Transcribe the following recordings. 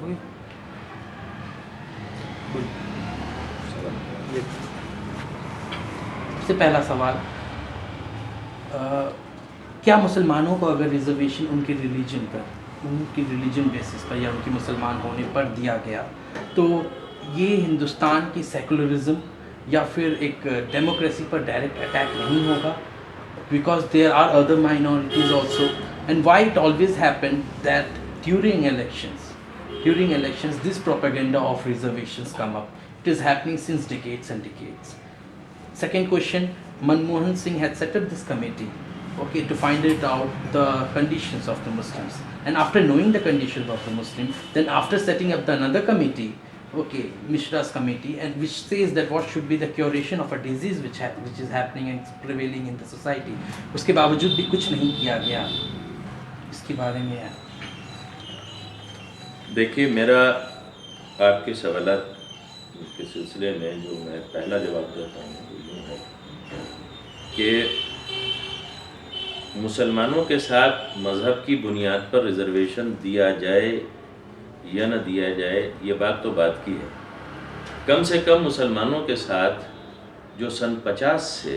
ہوگی. سب سے پہلا سوال، کیا مسلمانوں کو اگر ریزرویشن ان کے ریلیجن پر، ان کی ریلیجن بیسس پر یا ان کی مسلمان ہونے پر دیا گیا تو یہ ہندوستان کی سیکولرزم یا پھر ایک ڈیموکریسی پر ڈائریکٹ اٹیک نہیں ہوگا؟ Because there are other minorities also. And why it always happen that during elections this propaganda of reservations come up. It is happening since decades and decades. Second question, Manmohan Singh had set up this committee, okay, to find it out the conditions of the Muslims. And after knowing the conditions of the Muslims, then after setting up the another committee, okay, Mishra's committee, and which says that what should be the curation of a disease which is happening and prevailing in the society. اس کے باوجود بھی کچھ نہیں کیا گیا. اس کے بارے میں ہے. دیکھیے، میرا آپ کے سوالات کے سلسلے میں جو میں پہلا جواب دیتا ہوں وہ یہ ہے کہ مسلمانوں کے ساتھ مذہب کی بنیاد پر ریزرویشن دیا جائے یا نہ دیا جائے، یہ بات تو بات کی ہے. کم سے کم مسلمانوں کے ساتھ جو سن 50 سے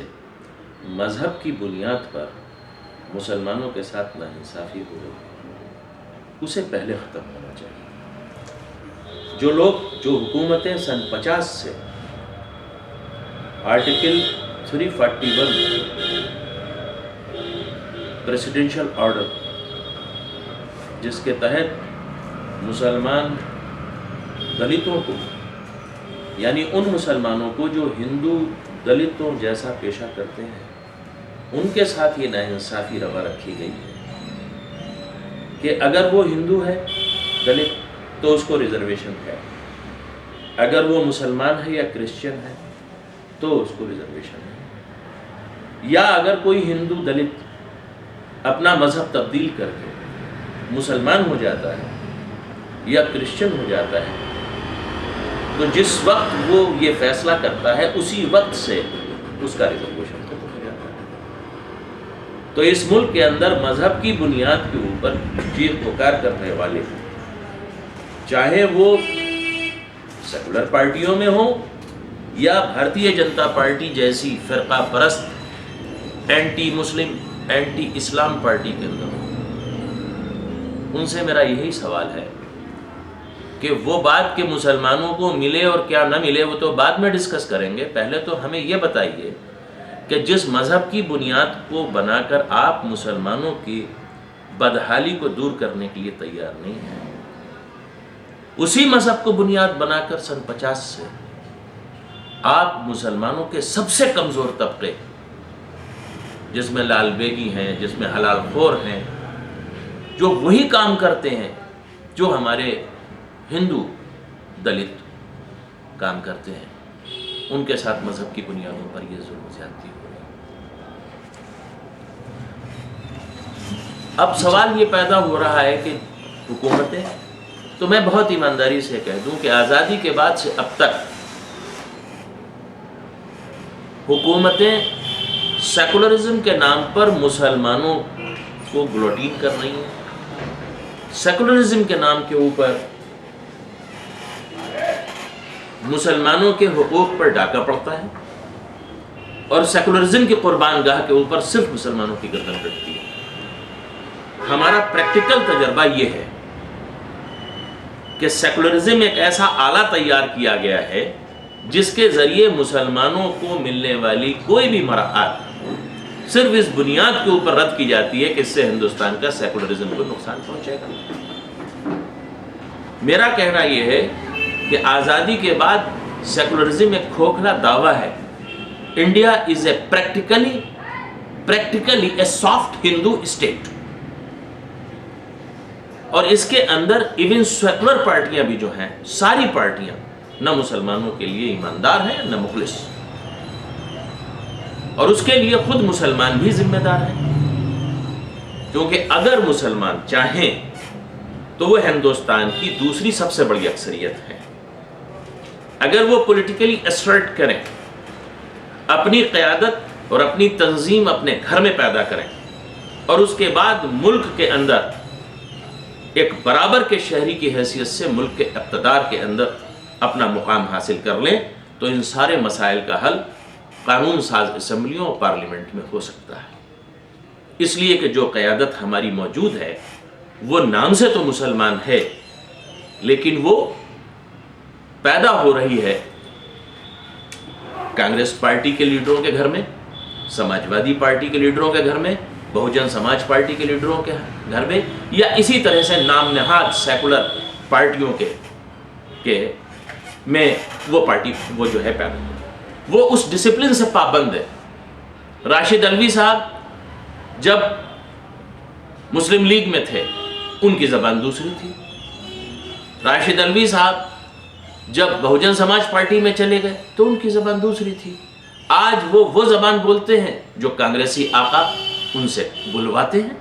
مذہب کی بنیاد پر مسلمانوں کے ساتھ ناانصافی ہو رہی ہے، اسے پہلے ختم ہونا چاہیے. جو حکومتیں سن 50 سے آرٹیکل 341 پریسیڈنشل آرڈر، جس کے تحت مسلمان دلتوں کو، یعنی ان مسلمانوں کو جو ہندو دلتوں جیسا پیشہ کرتے ہیں، ان کے ساتھ یہ ناانصافی روا رکھی گئی ہے کہ اگر وہ ہندو ہے دلت تو اس کو ریزرویشن ہے، اگر وہ مسلمان ہے یا کرسچن ہے تو اس کو ریزرویشن ہے، یا اگر کوئی ہندو دلت اپنا مذہب تبدیل کر کے مسلمان ہو جاتا ہے یا کرسچن ہو جاتا ہے تو جس وقت وہ یہ فیصلہ کرتا ہے اسی وقت سے اس کا ریزرویشن ختم ہو جاتا ہے. تو اس ملک کے اندر مذہب کی بنیاد کے اوپر چیخ پکار کرنے والے، چاہے وہ سیکولر پارٹیوں میں ہوں یا بھارتیہ جنتا پارٹی جیسی فرقہ پرست اینٹی مسلم اینٹی اسلام پارٹی کے اندر ہوں، ان سے میرا یہی سوال ہے کہ وہ بات کہ مسلمانوں کو ملے اور کیا نہ ملے وہ تو بعد میں ڈسکس کریں گے. پہلے تو ہمیں یہ بتائیے کہ جس مذہب کی بنیاد کو بنا کر آپ مسلمانوں کی بدحالی کو دور کرنے کے لیے تیار نہیں ہیں، اسی مذہب کو بنیاد بنا کر سن 50 سے آپ مسلمانوں کے سب سے کمزور طبقے، جس میں لال بیگی ہیں، جس میں حلال خور ہیں، جو وہی کام کرتے ہیں جو ہمارے ہندو دلت کام کرتے ہیں، ان کے ساتھ مذہب کی بنیادوں پر یہ ظلم و زیادتی ہو رہی ہے. اب سوال یہ پیدا ہو رہا ہے کہ حکومتیں، تو میں بہت ایمانداری سے کہہ دوں کہ آزادی کے بعد سے اب تک حکومتیں سیکولرزم کے نام پر مسلمانوں کو گلوٹین کر رہی ہیں، سیکولرزم کے نام کے اوپر مسلمانوں کے حقوق پر ڈاکہ پڑتا ہے اور سیکولرزم کی قربان گاہ کے اوپر صرف مسلمانوں کی گردن کٹتی ہے. ہمارا پریکٹیکل تجربہ یہ ہے کہ سیکولرزم ایک ایسا آلہ تیار کیا گیا ہے جس کے ذریعے مسلمانوں کو ملنے والی کوئی بھی مراحت صرف اس بنیاد کے اوپر رد کی جاتی ہے کہ اس سے ہندوستان کا سیکولرزم کو نقصان پہنچے گا. میرا کہنا یہ ہے کہ آزادی کے بعد سیکولرزم ایک کھوکھلا دعویٰ ہے. India is a practically a soft Hindu state, اور اس کے اندر ایون سیکولر پارٹیاں بھی جو ہیں، ساری پارٹیاں نہ مسلمانوں کے لیے ایماندار ہیں نہ مخلص، اور اس کے لیے خود مسلمان بھی ذمہ دار ہیں. کیونکہ اگر مسلمان چاہیں تو وہ ہندوستان کی دوسری سب سے بڑی اکثریت ہے. اگر وہ پولیٹیکلی اسرٹ کریں، اپنی قیادت اور اپنی تنظیم اپنے گھر میں پیدا کریں، اور اس کے بعد ملک کے اندر ایک برابر کے شہری کی حیثیت سے ملک کے اقتدار کے اندر اپنا مقام حاصل کر لیں تو ان سارے مسائل کا حل قانون ساز اسمبلیوں اور پارلیمنٹ میں ہو سکتا ہے۔ اس لیے کہ جو قیادت ہماری موجود ہے وہ نام سے تو مسلمان ہے، لیکن وہ پیدا ہو رہی ہے کانگریس پارٹی کے لیڈروں کے گھر میں، سماجوادی پارٹی کے لیڈروں کے گھر میں، بہوجن سماج پارٹی کے لیڈروں کے گھر میں، یا اسی طرح سے نام نہاد سیکولر پارٹیوں کے میں وہ جو ہے پیدا ہوئی، وہ اس ڈسپلن سے پابند ہے۔ راشد علوی صاحب جب مسلم لیگ میں تھے ان کی زبان دوسری تھی، راشد علوی صاحب جب بہوجن سماج پارٹی میں چلے گئے تو ان کی زبان دوسری تھی۔ آج وہ زبان بولتے ہیں جو کانگریسی آقا ان سے بلواتے ہیں۔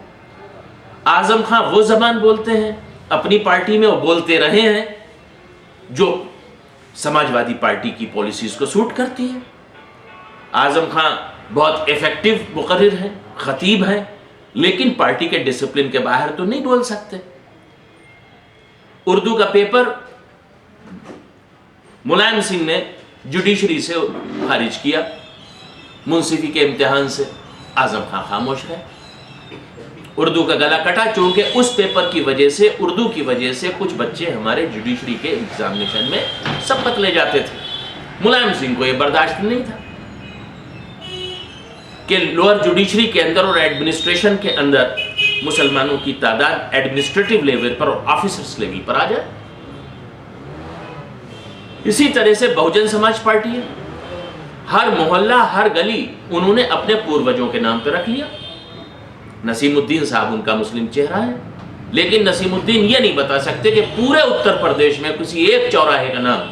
اعظم خان وہ زبان بولتے ہیں اپنی پارٹی میں، وہ بولتے رہے ہیں جو سماجوادی پارٹی کی پالیسیز کو سوٹ کرتی ہے۔ اعظم خان بہت ایفیکٹو مقرر ہیں، خطیب ہیں، لیکن پارٹی کے ڈسپلن کے باہر تو نہیں بول سکتے۔ اردو کا پیپر ملائم سنگھ نے جوڈیشری سے خارج کیا، منصفی کے امتحان سے، اعظم خان خاموش رہے۔ اردو کا گلا کٹا، چونکہ اس پیپر کی وجہ سے، اردو کی وجہ سے کچھ بچے ہمارے جوڈیشری کے ایگزامینیشن میں سبقت لے جاتے تھے۔ ملائم سنگھ کو یہ برداشت نہیں تھا کہ لوئر جوڈیشری کے اندر اور ایڈمنسٹریشن کے اندر مسلمانوں کی تعداد ایڈمنسٹریٹو لیول پر اور آفیسرز لیول پر آ جائے۔ اسی طرح سے بہوجن سماج پارٹی ہے، ہر محلہ ہر گلی انہوں نے اپنے پوروجوں کے نام پہ رکھ لیا۔ نسیم الدین صاحب ان کا مسلم چہرہ ہے، لیکن نسیم الدین یہ نہیں بتا سکتے کہ پورے اتر پردیش میں کسی ایک چوراہے کا نام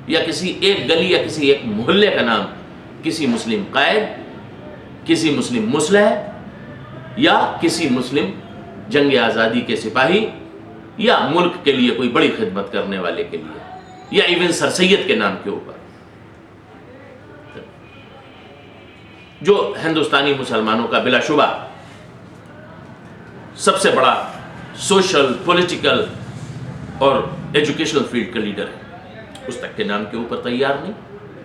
یا کسی ایک گلی یا کسی ایک محلے کا نام کسی مسلم قائد، کسی مسلم مسلح یا کسی مسلم جنگ آزادی کے سپاہی یا ملک کے لیے کوئی بڑی خدمت کرنے والے کے لیے یا ایون سر سید کے نام کے اوپر، جو ہندوستانی مسلمانوں کا بلا شبہ سب سے بڑا سوشل، پولیٹیکل اور ایجوکیشنل فیلڈ کا لیڈر ہے، اس تک کے نام کے اوپر تیار نہیں،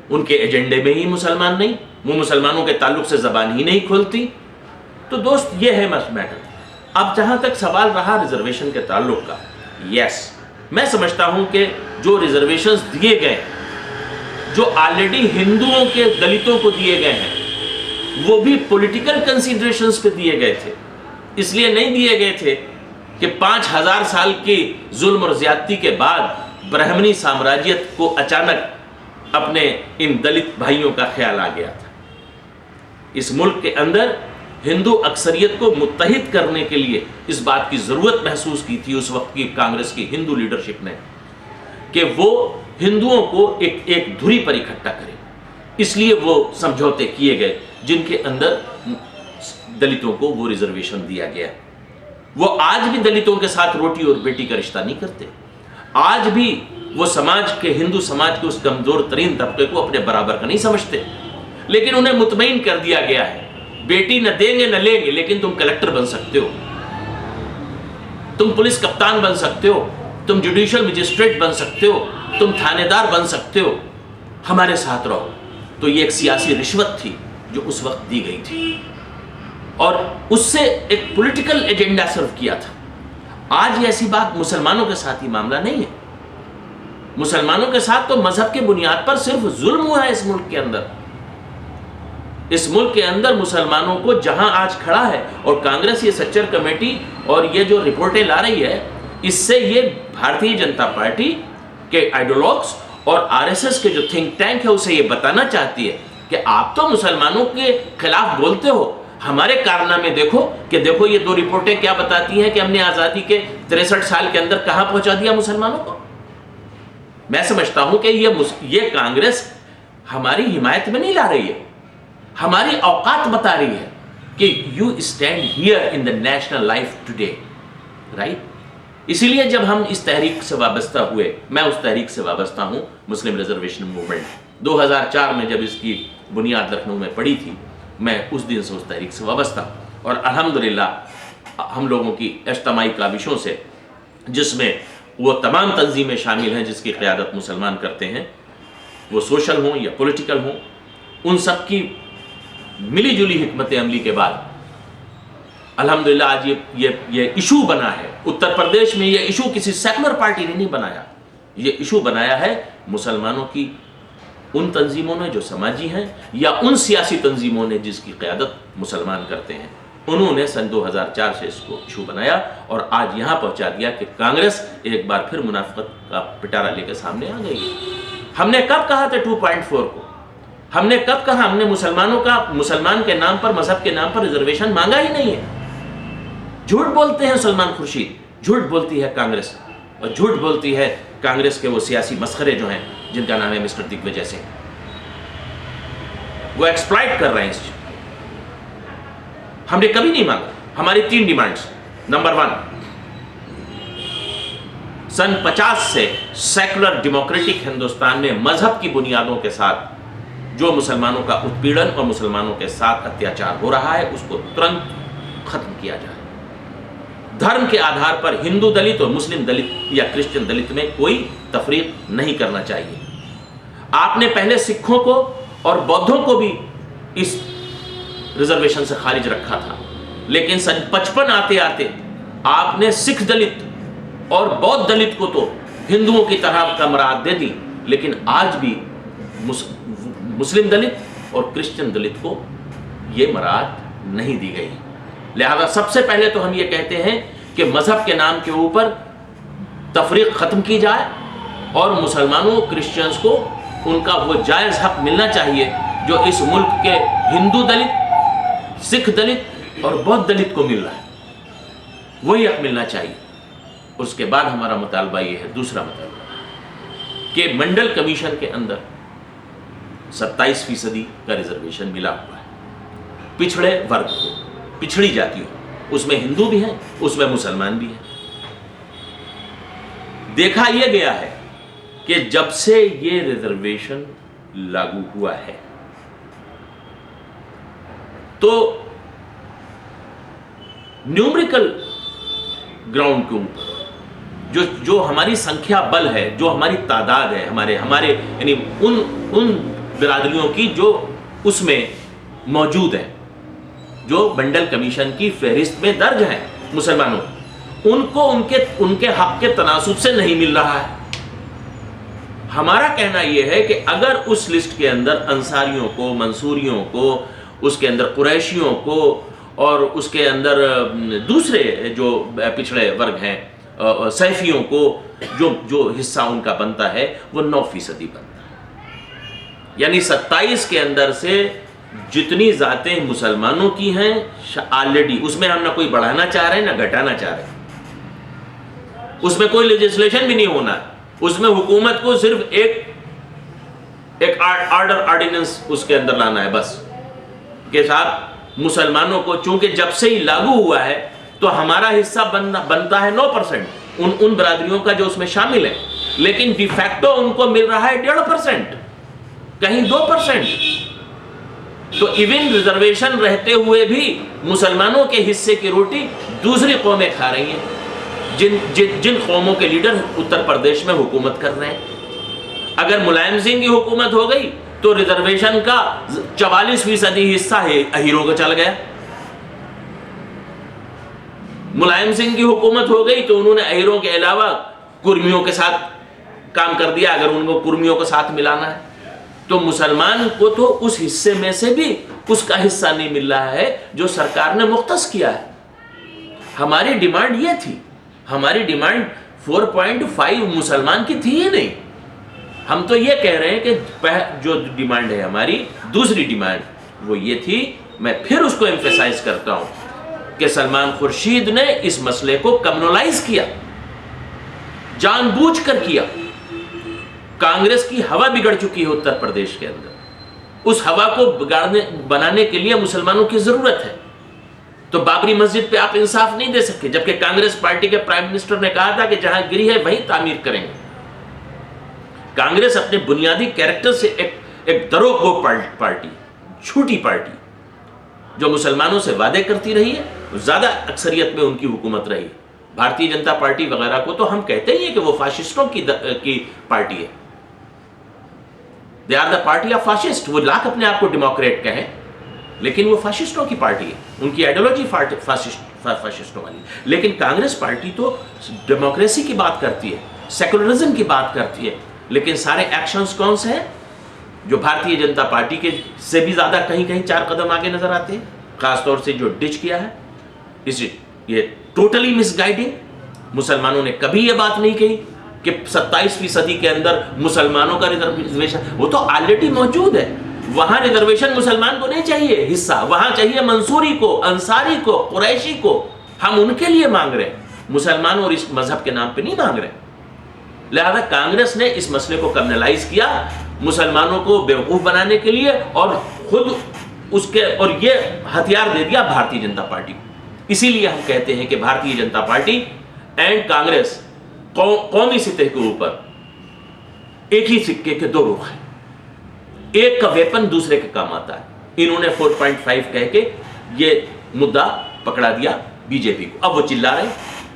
ان کے ایجنڈے میں ہی مسلمان نہیں، وہ مسلمانوں کے تعلق سے زبان ہی نہیں کھولتی۔ تو دوست یہ ہے میٹر۔ اب جہاں تک سوال رہا ریزرویشن کے تعلق کا، یس میں سمجھتا ہوں کہ جو ریزرویشنز دیے گئے، جو آلریڈی ہندوؤں کے دلتوں کو دیے گئے ہیں، وہ بھی پولیٹیکل کنسیڈریشنز پہ دیے گئے تھے، اس لیے نہیں دیے گئے تھے کہ 5000 سال کی ظلم اور زیادتی کے بعد برہمنی سامراجیت کو اچانک اپنے ان دلت بھائیوں کا خیال آ گیا تھا۔ اس ملک کے اندر ہندو اکثریت کو متحد کرنے کے لیے اس بات کی ضرورت محسوس کی تھی اس وقت کی کانگریس کی ہندو لیڈرشپ نے کہ وہ ہندوؤں کو ایک دھری پر اکٹھا کرے، اس لیے وہ سمجھوتے کیے گئے جن کے اندر دلتوں کو وہ ریزرویشن دیا گیا۔ وہ آج بھی دلتوں کے ساتھ روٹی اور بیٹی کا رشتہ نہیں کرتے، آج بھی وہ سماج کے، ہندو سماج کے اس کمزور ترین طبقے کو اپنے برابر کا نہیں سمجھتے، لیکن انہیں مطمئن کر دیا گیا ہے بیٹی نہ دیں گے نہ لیں گے، لیکن تم کلکٹر بن سکتے ہو، تم پولیس کپتان بن سکتے ہو، تم جوڈیشل مجسٹریٹ بن سکتے ہو، تم تھانے دار بن سکتے ہو، ہمارے ساتھ رہو۔ تو یہ ایک سیاسی رشوت تھی جو اس وقت دی گئی تھی، اور اس سے ایک پولیٹیکل ایجنڈا سرو کیا تھا۔ آج یہ ایسی بات مسلمانوں کے ساتھ ہی معاملہ نہیں ہے، مسلمانوں کے ساتھ تو مذہب کے بنیاد پر صرف ظلم ہوا ہے اس ملک کے اندر۔ اس ملک کے اندر مسلمانوں کو جہاں آج کھڑا ہے، اور کانگریس یہ سچر کمیٹی اور یہ جو رپورٹیں لا رہی ہے، اس سے یہ بھارتیہ جنتا پارٹی کے آئیڈیولوگس اور آر ایس ایس کے جو تھنک ٹینک ہے اسے یہ بتانا چاہتی ہے کہ آپ تو مسلمانوں کے خلاف بولتے ہو، ہمارے کارنامے دیکھو کہ دیکھو یہ دو رپورٹیں کیا بتاتی ہیں کہ ہم نے آزادی کے 63 سال کے اندر کہاں پہنچا دیا مسلمانوں کو۔ میں سمجھتا ہوں کہ یہ کانگریس ہماری حمایت میں نہیں لا رہی ہے، ہماری اوقات بتا رہی ہے کہ you stand here in the national life today, right? اسی لیے جب ہم اس تحریک سے وابستہ ہوئے، میں اس تحریک سے وابستہ ہوں، مسلم ریزرویشن موومنٹ، 2004 میں جب اس کی بنیاد لکھنؤ میں پڑی تھی، میں اس دن سے اس تحریک سے وابستہ، اور الحمدللہ ہم لوگوں کی اجتماعی کاوشوں سے جس میں وہ تمام تنظیمیں شامل ہیں جس کی قیادت مسلمان کرتے ہیں، وہ سوشل ہوں یا پولیٹیکل ہوں، ان سب کی ملی جلی حکمت عملی کے بعد الحمدللہ آج یہ ایشو بنا ہے۔ اتر پردیش میں یہ ایشو کسی سیکولر پارٹی نے نہیں بنایا، یہ ایشو بنایا ہے مسلمانوں کی ان تنظیموں نے جو سماجی ہیں یا ان سیاسی تنظیموں نے جس کی قیادت مسلمان کرتے ہیں۔ انہوں نے سن 2004 سے اس کو ایشو بنایا اور آج یہاں پہنچا دیا کہ کانگریس ایک بار پھر منافقت کا پٹارا لے کے سامنے آ گئی۔ ہم نے کب کہا تھا 2.4 کو؟ ہم نے کب کہا؟ ہم نے مسلمان کے نام پر، مذہب کے نام پر ریزرویشن مانگا ہی نہیں ہے۔ جھوٹ بولتے ہیں سلمان خورشید، جھوٹ بولتی ہے کانگریس، اور جھوٹ بولتی ہے کانگریس کے وہ سیاسی مسخرے جو ہیں جن کا نام ہے مسٹر دگوجے سنگھ۔ وہ ایکسپلائٹ کر رہے ہیں اس چیز۔ ہم نے کبھی نہیں مانگا۔ ہماری 3 ڈیمانڈز: نمبر 1، سن 50 سے سیکولر ڈیموکریٹک ہندوستان میں مذہب کی بنیادوں کے ساتھ جو مسلمانوں کا اتپیڑن اور مسلمانوں کے ساتھ اتیاچار ہو رہا ہے اس کو ترنت ختم کیا جائے۔ دھرم کے آدھار پر ہندو دلت اور مسلم دلت یا کرسچن دلت میں کوئی تفریق نہیں کرنا چاہیے۔ آپ نے پہلے سکھوں کو اور بودھوں کو بھی اس ریزرویشن سے خارج رکھا تھا، لیکن سن 55 آتے آتے آپ نے سکھ دلت اور بودھ دلت کو تو ہندوؤں کی طرح کا مراعات دے دی، لیکن آج بھی مسلم دلت اور کرسچن دلت کو یہ مراعات نہیں دی گئی۔ لہذا سب سے پہلے تو ہم یہ کہتے ہیں کہ مذہب کے نام کے اوپر تفریق ختم کی جائے اور مسلمانوں کرسچنز کو ان کا وہ جائز حق ملنا چاہیے جو اس ملک کے ہندو دلت، سکھ دلت اور بودھ دلت کو مل رہا ہے، وہی حق ملنا چاہیے۔ اس کے بعد ہمارا مطالبہ یہ ہے، دوسرا مطالبہ، کہ منڈل کمیشن کے اندر 27% کا ریزرویشن ملا ہوا ہے پچھڑے ورگ کو، پچھڑی جاتیوں، اس میں ہندو بھی ہیں، اس میں مسلمان بھی ہیں۔ دیکھا یہ گیا ہے کہ جب سے یہ ریزرویشن لاگو ہوا ہے تو نیومریکل گراؤنڈ کے اوپر جو ہماری سنکھیا بل ہے، جو ہماری تعداد ہے، ہمارے یعنی ان برادریوں کی جو اس میں موجود ہیں، جو منڈل کمیشن کی فہرست میں درج ہیں مسلمانوں، ان کو ان کے حق کے تناسب سے نہیں مل رہا ہے۔ ہمارا کہنا یہ ہے کہ اگر اس لسٹ کے اندر انصاریوں کو، منصوریوں کو، اس کے اندر قریشیوں کو اور اس کے اندر دوسرے جو پچھڑے ورگ ہیں سیفیوں کو جو حصہ ان کا بنتا ہے وہ 9% بنتا ہے، یعنی 27 کے اندر سے جتنی ذاتیں مسلمانوں کی ہیں آلریڈی اس میں ہم نہ کوئی بڑھانا چاہ رہے ہیں نہ گھٹانا چاہ رہے ہیں، اس میں کوئی لیجسلیشن بھی نہیں ہونا، اس میں حکومت کو صرف ایک آرڈیننس اس کے اندر لانا ہے بس، کے ساتھ مسلمانوں کو چونکہ جب سے ہی لاگو ہوا ہے تو ہمارا حصہ بنتا ہے 9% ان برادریوں کا جو اس میں شامل ہے، لیکن ڈی فیکٹو ان کو مل رہا ہے 1.5%، کہیں 2%۔ تو ایون ریزرویشن رہتے ہوئے بھی مسلمانوں کے حصے کی روٹی دوسری قومیں کھا رہی ہیں، جن قوموں کے لیڈر اتر پردیش میں حکومت کر رہے ہیں۔ اگر ملائم سنگھ کی حکومت ہو گئی تو ریزرویشن کا 44% حصہ اہیروں کو چل گیا، ملائم سنگھ کی حکومت ہو گئی تو انہوں نے اہیروں کے علاوہ کرمیوں کے ساتھ کام کر دیا، اگر ان کو کرمیوں کو ساتھ ملانا ہے تو مسلمان کو تو اس حصے میں سے بھی اس کا حصہ نہیں مل رہا ہے جو سرکار نے مختص کیا ہے۔ ہماری ڈیمانڈ یہ تھی، ہماری ڈیمانڈ 4.5 مسلمان کی تھی ہی نہیں۔ ہم تو یہ کہہ رہے ہیں کہ جو ڈیمانڈ ہے ہماری، دوسری ڈیمانڈ وہ یہ تھی، میں پھر اس کو ایمفیسائز کرتا ہوں کہ سلمان خورشید نے اس مسئلے کو کمیونلائز کیا، جان بوجھ کر کیا۔ کانگریس کی ہوا بگڑ چکی ہے اتر پردیش کے اندر، اس ہوا کو بنانے کے لیے مسلمانوں کی ضرورت ہے۔ تو بابری مسجد پہ آپ انصاف نہیں دے سکتے، جبکہ کانگریس پارٹی کے پرائم منسٹر نے کہا تھا کہ جہاں گری ہے وہیں تعمیر کریں گے۔ کانگریس اپنے بنیادی کیریکٹر سے ایک دروغ پارٹی، جھوٹی پارٹی، جو مسلمانوں سے وعدے کرتی رہی ہے، زیادہ اکثریت میں ان کی حکومت رہی، بھارتیہ جنتا پارٹی وغیرہ کو تو ہم کہتے ہی ہیں کہ وہ فاشسٹوں کی پارٹی ہے. They are the party of fascist. وہ لاکھ اپنے آپ کو ڈیموکریٹ کہیں لیکن وہ فاشسٹوں کی پارٹی ہے. ان کی آئیڈیالوجی فاشسٹوں والی. لیکن کانگریس پارٹی تو ڈیموکریسی کی بات کرتی ہے, سیکولرزم کی بات کرتی ہے, لیکن سارے ایکشنز کون سے ہیں جو بھارتیہ جنتا پارٹی کے سے بھی زیادہ کہیں کہیں 4 قدم آگے نظر آتے ہیں. خاص طور سے جو ڈچ کیا ہے یہ ٹوٹلی مس گائیڈنگ. مسلمانوں نے کبھی یہ بات نہیں کہی کہ 27ویں صدی کے اندر مسلمانوں کا ریزرویشن, وہ تو آلریڈی موجود ہے. وہاں ریزرویشن مسلمان کو نہیں چاہیے حصہ, وہاں چاہیے منصوری کو, انصاری کو, قریشی کو. ہم ان کے لیے مانگ رہے ہیں, مسلمانوں اور اس مذہب کے نام پہ نہیں مانگ رہے. لہذا کانگریس نے اس مسئلے کو کرنلائز کیا مسلمانوں کو بیوقوف بنانے کے لیے, اور خود اس کے اور یہ ہتھیار دے دیا بھارتیہ جنتا پارٹی کو. اسی لیے ہم کہتے ہیں کہ بھارتیہ جنتا پارٹی اینڈ کانگریس قومی سطح کے اوپر ایک ہی سکے کے 2 رخ ہیں. ایک کا ویپن دوسرے کے کام آتا ہے. انہوں نے 4.5 کہہ کے یہ مدعا پکڑا دیا بی جے پی کو. اب وہ چلا رہے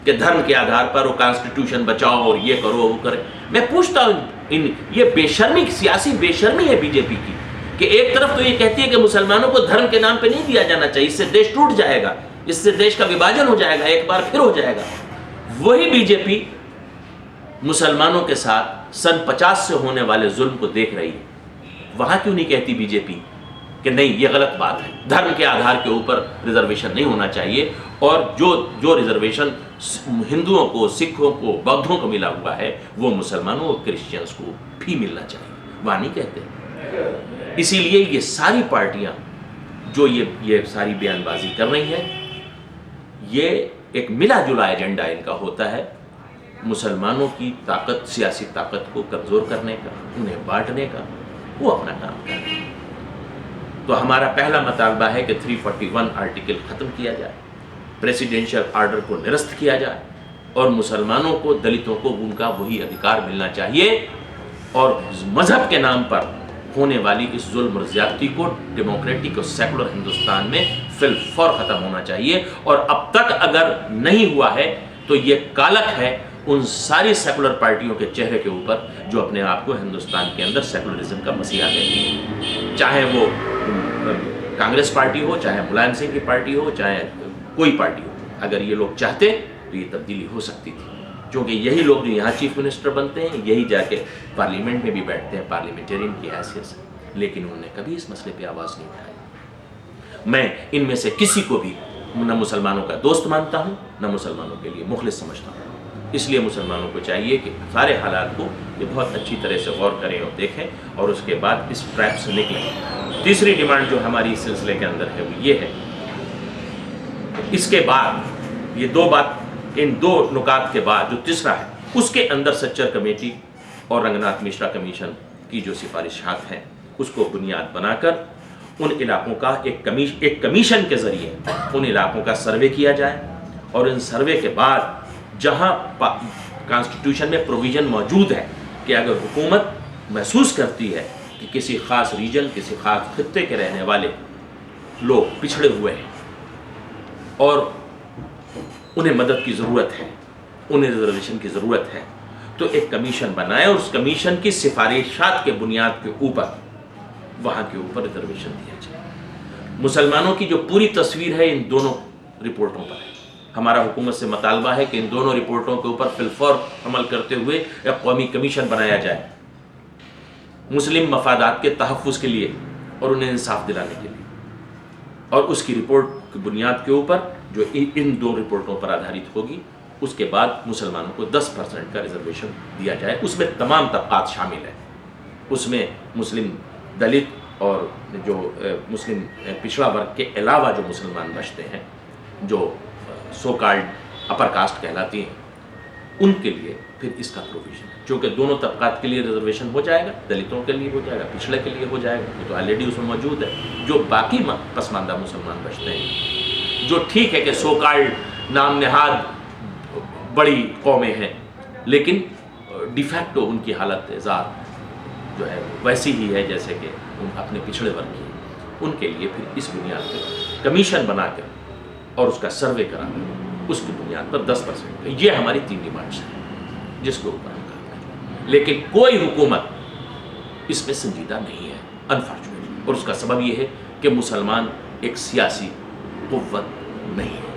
کہ دھرم کے آدھار پر وہ کانسٹیٹیوشن بچاؤ اور یہ کرو وہ کرے. میں پوچھتا ہوں یہ بے شرمی, سیاسی بے شرمی ہے بی جے پی کی کہ ایک طرف تو یہ کہتی ہے کہ مسلمانوں کو دھرم کے نام پہ نہیں دیا جانا چاہیے, اس سے دیش ٹوٹ جائے گا, اس سے دیش کا وبھاجن ہو جائے گا, ایک بار پھر ہو جائے گا. وہی بی جے پی مسلمانوں کے ساتھ سن 50 سے ہونے والے ظلم کو دیکھ رہی ہے. وہاں کیوں نہیں کہتی بی جے پی کہ نہیں یہ غلط بات ہے, دھرم کے آدھار کے اوپر ریزرویشن نہیں ہونا چاہیے, اور جو ریزرویشن ہندوؤں کو, سکھوں کو, بودھوں کو ملا ہوا ہے وہ مسلمانوں اور کرسچنس کو بھی ملنا چاہیے. وہاں نہیں کہتے. اسی لیے یہ ساری پارٹیاں جو یہ ساری بیان بازی کر رہی ہیں, یہ ایک ملا جلا ایجنڈا ان کا ہوتا ہے مسلمانوں کی طاقت, سیاسی طاقت کو کمزور کرنے کا, انہیں بانٹنے کا. وہ اپنا کام کر رہے ہیں. تو ہمارا پہلا مطالبہ ہے کہ 341 آرٹیکل ختم کیا جائے, پریسیڈینشل آرڈر کو نرست کیا جائے, اور مسلمانوں کو, دلتوں کو ان کا وہی ادھیکار ملنا چاہیے, اور مذہب کے نام پر ہونے والی اس ظلم اور زیادتی کو ڈیموکریٹک اور سیکولر ہندوستان میں فی الفور ختم ہونا چاہیے. اور اب تک اگر نہیں ہوا ہے تو یہ کالک ہے ان ساری سیکولر پارٹیوں کے چہرے کے اوپر جو اپنے آپ کو ہندوستان کے اندر سیکولرزم کا مسیحا کہتی ہیں, چاہے وہ کانگریس پارٹی ہو, چاہے ملائم سنگھ کی پارٹی ہو, چاہے کوئی پارٹی ہو. اگر یہ لوگ چاہتے تو یہ تبدیلی ہو سکتی تھی, کیونکہ یہی لوگ جو یہاں چیف منسٹر بنتے ہیں یہی جا کے پارلیمنٹ میں بھی بیٹھتے ہیں پارلیمنٹرین کی حیثیت سے, لیکن انہوں نے کبھی اس مسئلے پہ آواز نہیں اٹھائی. میں ان میں سے کسی کو بھی نہ مسلمانوں کا دوست مانتا ہوں, نہ مسلمانوں کے لیے مخلص سمجھتا ہوں. اس لیے مسلمانوں کو چاہیے کہ سارے حالات کو یہ بہت اچھی طرح سے غور کریں اور دیکھیں, اور اس کے بعد اس ٹریپ سے نکلیں. تیسری ڈیمانڈ جو ہماری اس سلسلے کے اندر ہے وہ یہ ہے, اس کے بعد یہ 2 بات, ان 2 نکات کے بعد جو تیسرا ہے اس کے اندر سچر کمیٹی اور رنگناتھ مشرا کمیشن کی جو سفارشات ہیں اس کو بنیاد بنا کر ان علاقوں کا ایک کمیشن کے ذریعے ان علاقوں کا سروے کیا جائے, اور ان سروے کے بعد جہاں کانسٹیٹیوشن میں پروویژن موجود ہے کہ اگر حکومت محسوس کرتی ہے کہ کسی خاص ریجن, کسی خاص خطے کے رہنے والے لوگ پچھڑے ہوئے ہیں اور انہیں مدد کی ضرورت ہے, انہیں ریزرویشن کی ضرورت ہے, تو ایک کمیشن بنائے اور اس کمیشن کی سفارشات کے بنیاد کے اوپر وہاں کے اوپر ریزرویشن دیا جائے. مسلمانوں کی جو پوری تصویر ہے ان دونوں رپورٹوں پر ہے. ہمارا حکومت سے مطالبہ ہے کہ ان دونوں رپورٹوں کے اوپر فی الفور عمل کرتے ہوئے ایک قومی کمیشن بنایا جائے مسلم مفادات کے تحفظ کے لیے اور انہیں انصاف دلانے کے لیے, اور اس کی رپورٹ کی بنیاد کے اوپر جو ان 2 رپورٹوں پر آدھارت ہوگی اس کے بعد مسلمانوں کو 10% کا ریزرویشن دیا جائے. اس میں تمام طبقات شامل ہیں, اس میں مسلم, دلت اور جو مسلم پچھڑا ورگ کے علاوہ جو مسلمان بچتے ہیں جو سو کالڈ اپر کاسٹ کہلاتی ہیں ان کے لیے پھر اس کا پروویژن ہے. چونکہ دونوں طبقات کے لیے ریزرویشن ہو جائے گا, دلتوں کے لیے ہو جائے گا, پچھڑے کے لیے ہو جائے گا, وہ تو آلریڈی اس میں موجود ہے. جو باقی پسماندہ مسلمان بچتے ہیں جو ٹھیک ہے کہ سو کالڈ نام نہاد بڑی قومیں ہیں لیکن ڈیفیکٹو ان کی حالت ذات جو ہے ویسی ہی ہے جیسے کہ اپنے پچھڑے ورگ کی, ان کے لیے پھر اس بنیاد پہ کمیشن بنا کر اور اس کا سروے کرا اس کی بنیاد پر 10% ہے. یہ ہماری 3 ڈیمانڈس ہیں جس کے اوپر ہم کام کریں. لیکن کوئی حکومت اس میں سنجیدہ نہیں ہے انفارچونیٹلی, اور اس کا سبب یہ ہے کہ مسلمان ایک سیاسی قوت نہیں ہے.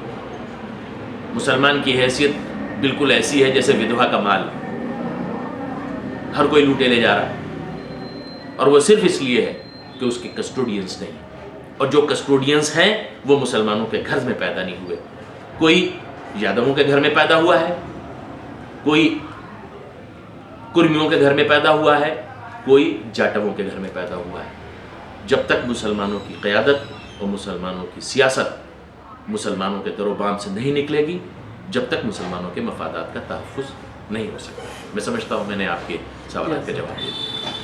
مسلمان کی حیثیت بالکل ایسی ہے جیسے ودھوا کا مال ہر کوئی لوٹے لے جا رہا ہے, اور وہ صرف اس لیے ہے کہ اس کے کسٹوڈینس نہیں, اور جو کسٹوڈینس ہیں وہ مسلمانوں کے گھر میں پیدا نہیں ہوئے. کوئی یادووں کے گھر میں پیدا ہوا ہے, کوئی کرمیوں کے گھر میں پیدا ہوا ہے, کوئی جاٹووں کے گھر میں پیدا ہوا ہے. جب تک مسلمانوں کی قیادت اور مسلمانوں کی سیاست مسلمانوں کے در و بام سے نہیں نکلے گی, جب تک مسلمانوں کے مفادات کا تحفظ نہیں ہو سکتا. میں سمجھتا ہوں میں نے آپ کے سوالات کا جواب دیا.